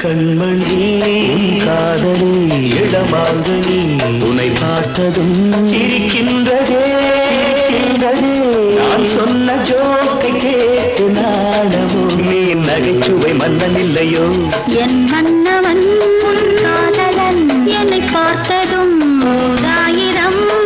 கண்மணி காதலி இடமாங்கனி உன்னை பார்த்ததும் சிரிக்கின்றதே நான் சொன்ன ஜோக்கை கேட்டு நாடமோ நீ நகைச்சுவை மன்னன் இல்லையோ என் மன்னவன் காதலன் என்னை பார்த்ததும் 1000